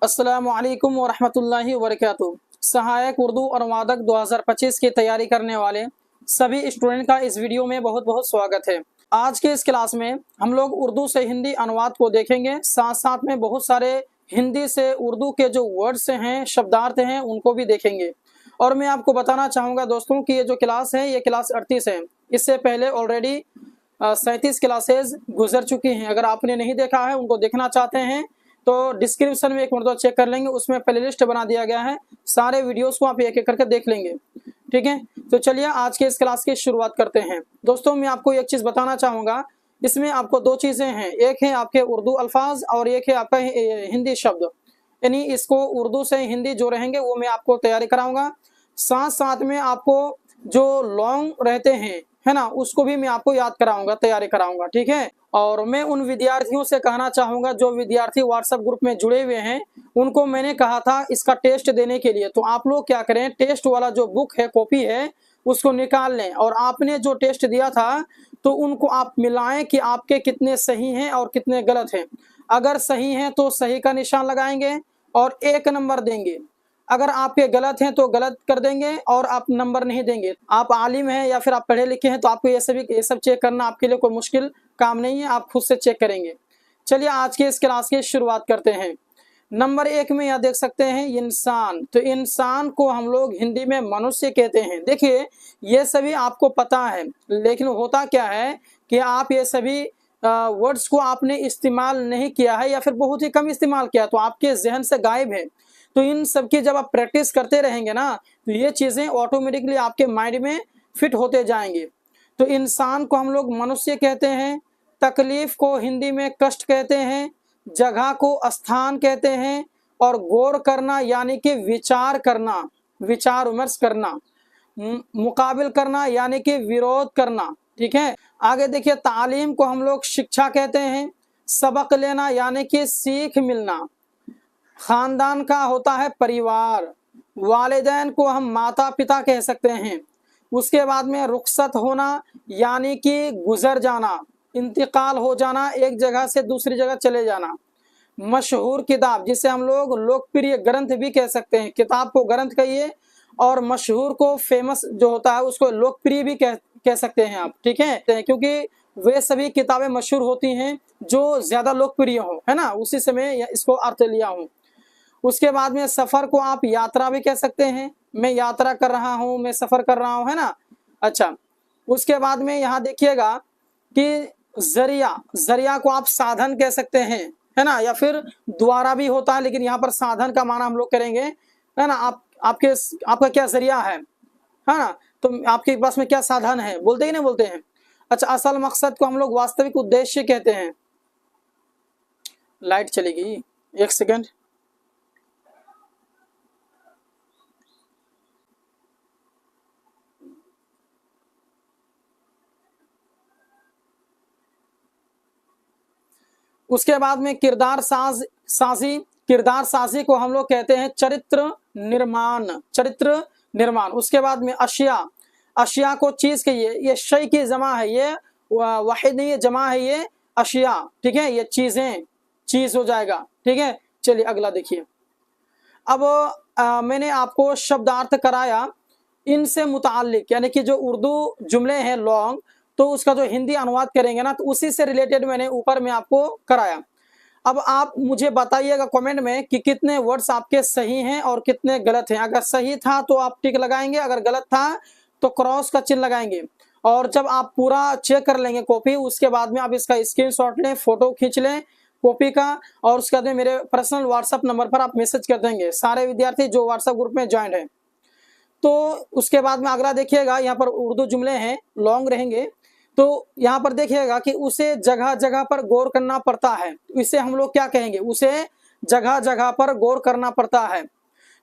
अस्सलामुअलैकुम वरहमतुल्लाहि वबरकातुहू। सहायक उर्दू अनुवादक 2025 की तैयारी करने वाले सभी स्टूडेंट का इस वीडियो में बहुत बहुत स्वागत है। आज के इस क्लास में हम लोग उर्दू से हिंदी अनुवाद को देखेंगे, साथ साथ में बहुत सारे हिंदी से उर्दू के जो वर्ड्स हैं, शब्दार्थ हैं, उनको भी देखेंगे। और मैं आपको बताना चाहूँगा दोस्तों कि ये जो क्लास है ये क्लास 38 है। इससे पहले ऑलरेडी 37 क्लासेज गुजर चुकी हैं। अगर आपने नहीं देखा है, उनको देखना चाहते हैं तो डिस्क्रिप्शन में एक मरतबा चेक कर लेंगे, उसमें प्लेलिस्ट बना दिया गया है। सारे वीडियोस को आप एक एक करके देख लेंगे, ठीक है। तो चलिए आज के इस क्लास की शुरुआत करते हैं। दोस्तों मैं आपको एक चीज़ बताना चाहूँगा, इसमें आपको दो चीज़ें हैं, एक है आपके उर्दू अल्फाज और एक है आपका हिंदी शब्द। यानी इसको उर्दू से हिंदी जो रहेंगे वो मैं आपको तैयारी कराऊंगा। साथ साथ में आपको जो लॉन्ग रहते हैं, है ना, उसको भी मैं आपको याद कराऊंगा, तैयारी कराऊंगा, ठीक है। और मैं उन विद्यार्थियों से कहना चाहूँगा जो विद्यार्थी व्हाट्सएप ग्रुप में जुड़े हुए हैं, उनको मैंने कहा था इसका टेस्ट देने के लिए, तो आप लोग क्या करें, टेस्ट वाला जो बुक है, कॉपी है, उसको निकाल लें और आपने जो टेस्ट दिया था तो उनको आप मिलाएं कि आपके कितने सही हैं और कितने गलत हैं। अगर सही हैं तो सही का निशान लगाएंगे और 1 नंबर देंगे। अगर आपके गलत हैं तो गलत कर देंगे और आप नंबर नहीं देंगे। आप आलिम हैं या फिर आप पढ़े लिखे हैं तो आपको ये सब चेक करना आपके लिए कोई मुश्किल काम नहीं है, आप खुद से चेक करेंगे। चलिए आज के इस क्लास की शुरुआत करते हैं। नंबर 1 में यह देख सकते हैं इंसान। तो इंसान को हम लोग हिंदी में मनुष्य कहते हैं। देखिए ये सभी आपको पता है, लेकिन होता क्या है कि आप ये सभी वर्ड्स को आपने इस्तेमाल नहीं किया है या फिर बहुत ही कम इस्तेमाल किया, तो आपके जहन से गायब है। तो इन सब की जब आप प्रैक्टिस करते रहेंगे ना, तो ये चीज़ें ऑटोमेटिकली आपके माइंड में फिट होते जाएंगे। तो इंसान को हम लोग मनुष्य कहते हैं, तकलीफ को हिंदी में कष्ट कहते हैं, जगह को स्थान कहते हैं, और गौर करना यानी कि विचार करना, विचार विमर्श करना, मुकाबिल करना यानी कि विरोध करना, ठीक है। आगे देखिए, तालीम को हम लोग शिक्षा कहते हैं, सबक लेना यानी कि सीख मिलना, खानदान का होता है परिवार, वालिदैन को हम माता पिता कह सकते हैं। उसके बाद में रुखसत होना यानी कि गुजर जाना, इंतकाल हो जाना, एक जगह से दूसरी जगह चले जाना। मशहूर किताब, जिसे हम लोग लोकप्रिय ग्रंथ भी कह सकते हैं, किताब को ग्रंथ कहिए और मशहूर को फेमस जो होता है उसको लोकप्रिय भी कह सकते हैं आप, ठीक है, क्योंकि वे सभी किताबें मशहूर होती हैं जो ज्यादा लोकप्रिय हो, है ना, उसी से मैं इसको अर्थ लिया हूँ। उसके बाद में सफर को आप यात्रा भी कह सकते हैं, मैं यात्रा कर रहा हूँ, मैं सफर कर रहा हूँ, है ना। अच्छा, उसके बाद में यहाँ देखिएगा कि जरिया, जरिया को आप साधन कह सकते हैं, है ना, या फिर द्वारा भी होता है, लेकिन यहाँ पर साधन का माना हम लोग करेंगे, है ना। आपका क्या जरिया है ना, तो आपके पास में क्या साधन है, बोलते ही नहीं बोलते हैं। अच्छा, असल मकसद को हम लोग वास्तविक उद्देश्य कहते हैं। लाइट चलेगी, 1 सेकंड। उसके बाद में किरदार साजी को हम लोग कहते हैं चरित्र निर्माण, चरित्र निर्माण। उसके बाद में अशिया को चीज कहिए, ये शय की जमा है, ये वाहिद नहीं, ये जमा है, ये अशिया, ठीक है, ये चीजें, चीज हो जाएगा, ठीक है। चलिए अगला देखिए। अब मैंने आपको शब्दार्थ कराया इनसे मुताल्लिक, यानी कि जो उर्दू जुमले हैं लॉन्ग, तो उसका जो हिंदी अनुवाद करेंगे ना, तो उसी से रिलेटेड मैंने ऊपर में आपको कराया। अब आप मुझे बताइएगा कमेंट में कि कितने वर्ड्स आपके सही हैं और कितने गलत हैं। अगर सही था तो आप टिक लगाएंगे, अगर गलत था तो क्रॉस का चिन्ह लगाएंगे। और जब आप पूरा चेक कर लेंगे कॉपी, उसके बाद में आप इसका स्क्रीनशॉट लें, फोटो खींच लें कॉपी का, और उसके बाद में मेरे पर्सनल व्हाट्सएप नंबर पर आप मैसेज कर देंगे, सारे विद्यार्थी जो व्हाट्सएप ग्रुप में ज्वाइन है। तो उसके बाद में अगला देखिएगा, यहाँ पर उर्दू जुमले हैं, लॉन्ग रहेंगे, तो यहाँ पर देखिएगा कि उसे जगह जगह पर गौर करना पड़ता है। इसे हम लोग क्या कहेंगे, उसे जगह जगह पर गौर करना पड़ता है।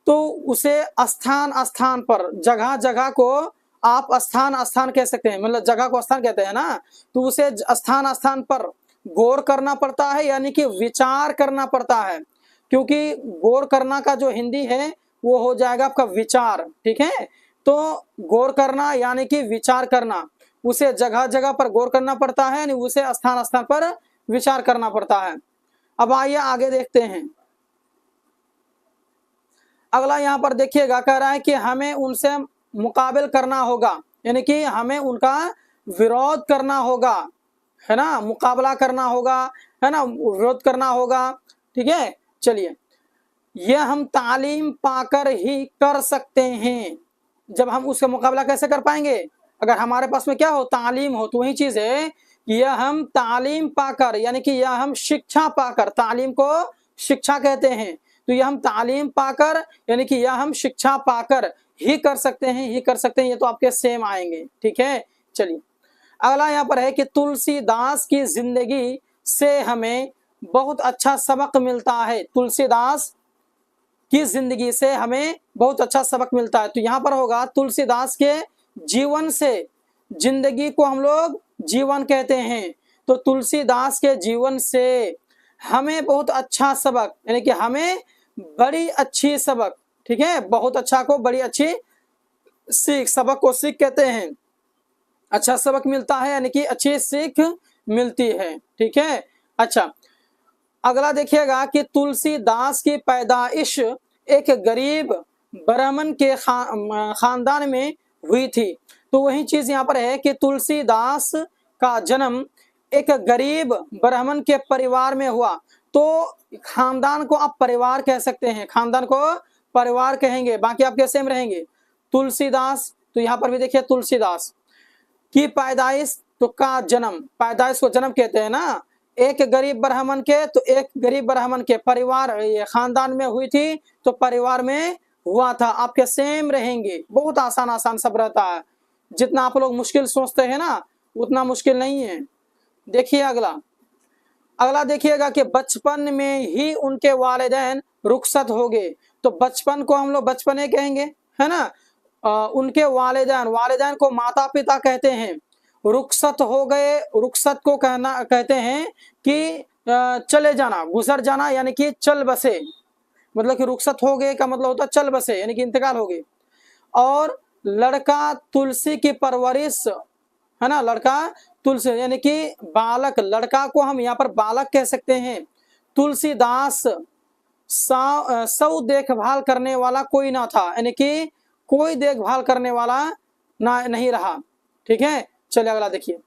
तो उसे स्थान स्थान पर, जगह जगह को आप स्थान स्थान कह सकते हैं, मतलब जगह को स्थान कहते हैं ना, तो उसे स्थान स्थान पर गौर करना पड़ता है, यानी कि विचार करना पड़ता है, क्योंकि गौर करना का जो हिंदी है वो हो जाएगा आपका विचार, ठीक है। तो गौर करना यानी कि विचार करना, उसे जगह जगह पर गौर करना पड़ता है, यानी उसे स्थान स्थान पर विचार करना पड़ता है। अब आइए आगे देखते हैं। अगला यहाँ पर देखिएगा, कह रहा है कि हमें उनसे मुकाबल करना होगा, यानी कि हमें उनका विरोध करना होगा, है ना, मुकाबला करना होगा, है ना, विरोध करना होगा। ठीक है, चलिए, यह हम तालीम पाकर ही कर सकते हैं। जब हम उसका मुकाबला कैसे कर पाएंगे? अगर हमारे पास में क्या हो, तालीम हो। तो वही चीज है कि यह हम तालीम पाकर, यानी कि यह हम शिक्षा पाकर, तालीम को शिक्षा कहते हैं, तो यह हम तालीम पाकर, यानी कि यह हम शिक्षा पाकर ही कर सकते हैं, ही कर सकते हैं। ये तो आपके सेम आएंगे। ठीक है, चलिए, अगला यहाँ पर है कि तुलसीदास की जिंदगी से हमें बहुत अच्छा सबक मिलता है। तुलसीदास की जिंदगी से हमें बहुत अच्छा सबक मिलता है। तो यहाँ पर होगा तुलसीदास के जीवन से, जिंदगी को हम लोग जीवन कहते हैं, तो तुलसीदास के जीवन से हमें बहुत अच्छा सबक, यानी कि हमें बड़ी अच्छी सबक, ठीक है, बहुत अच्छा को बड़ी अच्छी सीख, सबक को सीख कहते हैं, अच्छा सबक मिलता है, यानी कि अच्छी सीख मिलती है। ठीक है, अच्छा, अगला देखिएगा कि तुलसीदास की पैदाइश एक गरीब ब्राह्मण के खानदान में हुई थी। तो वही चीज यहाँ पर है कि तुलसीदास का जन्म एक गरीब ब्राह्मण के परिवार में हुआ। तो खानदान को आप परिवार कह सकते हैं, खानदान को परिवार कहेंगे, बाकी आपके सेम रहेंगे। तुलसीदास, तो यहाँ पर भी देखिए तुलसीदास की पैदाइश, तो का जन्म, पैदाइश को जन्म कहते हैं ना, एक गरीब ब्राह्मण के, तो एक गरीब ब्राह्मण के परिवार, ये खानदान में हुई थी, तो परिवार में हुआ था। आपके सेम रहेंगे, बहुत आसान आसान सब रहता है। जितना आप लोग मुश्किल सोचते हैं ना, उतना मुश्किल नहीं है। देखिए अगला, अगला देखिएगा कि बचपन में ही उनके वालिदैन रुखसत हो गए। तो बचपन को हम लोग बचपने कहेंगे, है ना। उनके वालिदैन, वालिदैन को माता पिता कहते हैं। रुखसत हो गए, रुखसत को कहते हैं कि चले जाना, गुजर जाना, यानी कि चल बसे, मतलब कि रुखसत हो गए का मतलब होता है चल बसे, यानी कि इंतकाल हो गए। और लड़का तुलसी की परवरिश, है ना, लड़का तुलसी, यानी कि बालक, लड़का को हम यहाँ पर बालक कह सकते हैं। तुलसीदास सौ देखभाल करने वाला कोई ना था, यानी कि कोई देखभाल करने वाला ना नहीं रहा। ठीक है, चलिए अगला देखिए,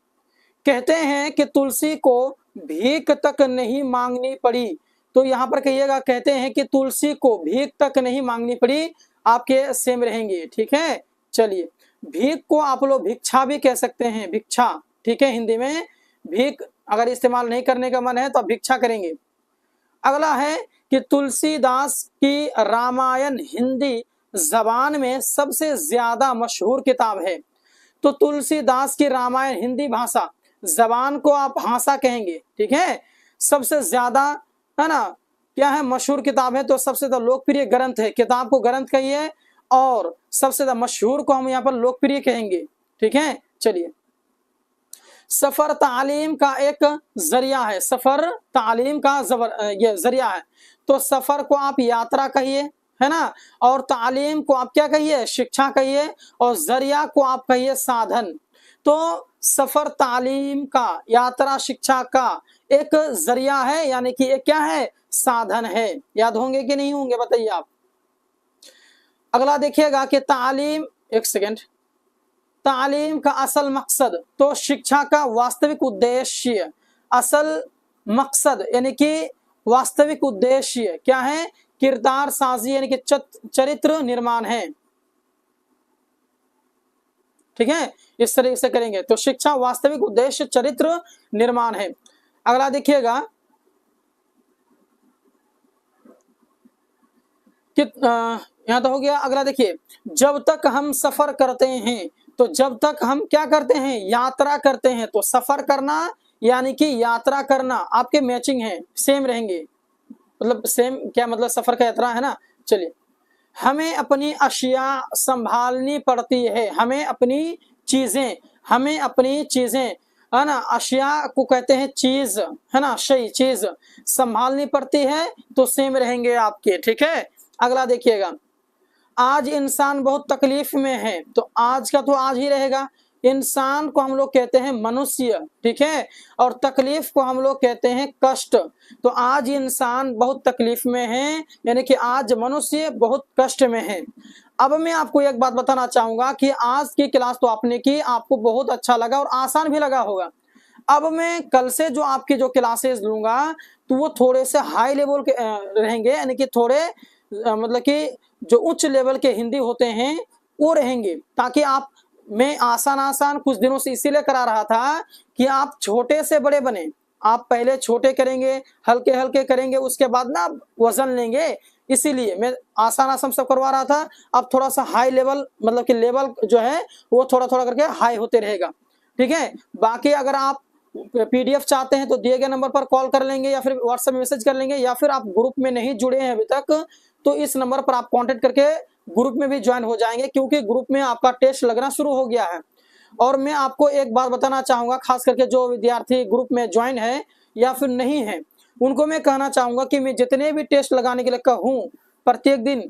कहते हैं कि तुलसी को भीख तक नहीं मांगनी पड़ी। तो यहाँ पर कहिएगा, कहते हैं कि तुलसी को भीख तक नहीं मांगनी पड़ी, आपके सेम रहेंगे। ठीक है, चलिए, भीख को आप लोग भिक्षा भी कह सकते हैं, भिक्षा। ठीक है, हिंदी में भीख अगर इस्तेमाल नहीं करने का मन है तो आप भिक्षा करेंगे। अगला है कि तुलसीदास की रामायण हिंदी जबान में सबसे ज्यादा मशहूर किताब है। तो तुलसीदास की रामायण हिंदी भाषा, जबान को आप भाषा कहेंगे। ठीक है, सबसे ज्यादा, है ना, क्या है, मशहूर किताब है, तो सबसे ज्यादा लोकप्रिय ग्रंथ है। किताब को ग्रंथ कहिए, और सबसे ज्यादा मशहूर को हम यहाँ पर लोकप्रिय कहेंगे। ठीक है, चलिए, सफर तालीम का एक जरिया है, सफर तालीम का ये जरिया है। तो सफर को आप यात्रा कहिए, है ना, और तालीम को आप क्या कहिए, शिक्षा कहिए, और जरिया को आप कहिए साधन। तो सफर तालीम का, यात्रा शिक्षा का एक जरिया है, यानी कि एक क्या है, साधन है। याद होंगे कि नहीं होंगे, बताइए आप। अगला देखिएगा कि तालीम, एक सेकेंड, तालीम का असल मकसद, तो शिक्षा का वास्तविक उद्देश्य, असल मकसद यानी कि वास्तविक उद्देश्य क्या है, किरदार साजी, यानी कि चरित्र निर्माण है। ठीक है, इस तरीके से करेंगे तो शिक्षा वास्तविक उद्देश्य चरित्र निर्माण है। अगला देखिएगा कि यहां तो हो गया। अगला देखिए, जब तक हम सफर करते हैं, तो जब तक हम क्या करते हैं, यात्रा करते हैं, तो सफर करना यानी कि यात्रा करना आपके मैचिंग है, सेम रहेंगे, मतलब सेम क्या मतलब, सफर का यात्रा है ना। चलिए, हमें अपनी अशिया संभालनी पड़ती है, हमें अपनी चीजें, हमें अपनी चीजें, है ना, अशिया को कहते हैं चीज, है ना, शय, चीज संभालनी पड़ती है, तो सेम रहेंगे आपके। ठीक है, अगला देखिएगा, आज इंसान बहुत तकलीफ में है, तो आज का तो आज ही रहेगा, इंसान को हम लोग कहते हैं मनुष्य, ठीक है, और तकलीफ को हम लोग कहते हैं कष्ट। तो आज इंसान बहुत तकलीफ में है, यानी कि आज मनुष्य बहुत कष्ट में है। अब मैं आपको एक बात बताना चाहूंगा कि आज की क्लास तो आपने की, आपको बहुत अच्छा लगा और आसान भी लगा होगा। अब मैं कल से जो आपकी जो क्लासेस लूंगा तो वो थोड़े से हाई लेवल के रहेंगे, यानी कि थोड़े मतलब कि जो उच्च लेवल के हिंदी होते हैं वो रहेंगे, ताकि आप, मैं आसान कुछ दिनों से इसीलिए करा रहा था कि आप छोटे से बड़े बने। आप पहले छोटे करेंगे, हल्के हल्के करेंगे, उसके बाद ना आप वजन लेंगे, इसीलिए मैं आसान सब करवा रहा था। अब थोड़ा सा हाई लेवल, मतलब कि लेवल जो है वो थोड़ा थोड़ा करके हाई होते रहेगा, ठीक है। बाकी अगर आप पीडीएफ चाहते हैं तो दिए गए नंबर पर कॉल कर लेंगे या फिर व्हाट्सएप में मैसेज कर लेंगे, या फिर आप ग्रुप में नहीं जुड़े हैं अभी तक तो इस नंबर पर आप कांटेक्ट करके ग्रुप में भी ज्वाइन हो जाएंगे, क्योंकि ग्रुप में आपका टेस्ट लगना शुरू हो गया है। और मैं आपको एक बात बताना चाहूंगा, खास करके जो विद्यार्थी ग्रुप में ज्वाइन है या फिर नहीं है, उनको मैं कहना चाहूंगा कि मैं जितने भी टेस्ट लगाने के लिए कहूँ प्रत्येक दिन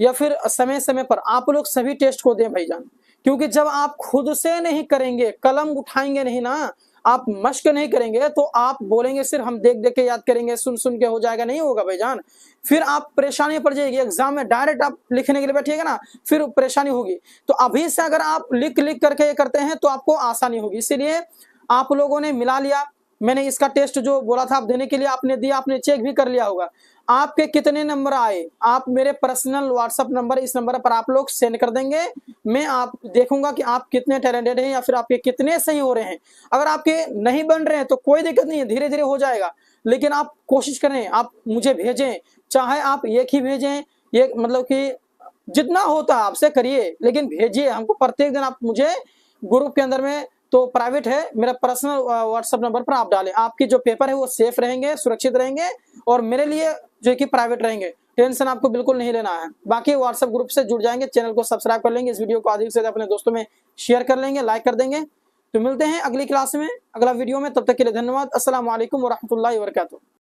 या फिर समय समय पर, आप लोग सभी टेस्ट को दें भाईजान। क्योंकि जब आप खुद से नहीं करेंगे, कलम उठाएंगे नहीं ना, आप मश्क नहीं करेंगे, तो आप बोलेंगे सिर्फ हम देख देख के याद करेंगे, सुन सुन के हो जाएगा, नहीं होगा भाईजान। फिर आप परेशानी पड़ जाएगी, एग्जाम में डायरेक्ट आप लिखने के लिए बैठिएगा ना, फिर परेशानी होगी। तो अभी से अगर आप लिख लिख करके ये करते हैं तो आपको आसानी होगी। इसीलिए आप लोगों ने मिला लिया, मैंने इसका टेस्ट जो बोला था आप देने के लिए, आपने दिया, आपने चेक भी कर लिया होगा। आपके कितने नंबर आए आप मेरे पर्सनल व्हाट्सएप नंबर, इस नंबर पर आप लोग सेंड कर देंगे। मैं आप देखूंगा कि आप कितने टैलेंटेड हैं या फिर आपके कितने सही हो रहे हैं। अगर आपके नहीं बन रहे हैं तो कोई दिक्कत नहीं है, धीरे धीरे हो जाएगा, लेकिन आप कोशिश करें, आप मुझे भेजें, चाहे आप एक ही भेजें, ये मतलब कि जितना होता है आपसे करिए, लेकिन भेजिए हमको प्रत्येक दिन। आप मुझे ग्रुप के अंदर में, तो प्राइवेट है मेरा पर्सनल व्हाट्सएप नंबर पर आप डालें, आपकी जो पेपर है वो सेफ रहेंगे, सुरक्षित रहेंगे, और मेरे लिए जो कि प्राइवेट रहेंगे। टेंशन आपको बिल्कुल नहीं लेना है। बाकी व्हाट्सएप ग्रुप से जुड़ जाएंगे, चैनल को सब्सक्राइब कर लेंगे, इस वीडियो को अधिक से अधिक अपने दोस्तों में शेयर कर लेंगे, लाइक कर देंगे। तो मिलते हैं अगली क्लास में, अगला वीडियो में, तब तक के लिए धन्यवाद। अस्सलाम वालेकुम व रहमतुल्लाहि व बरकातुहू।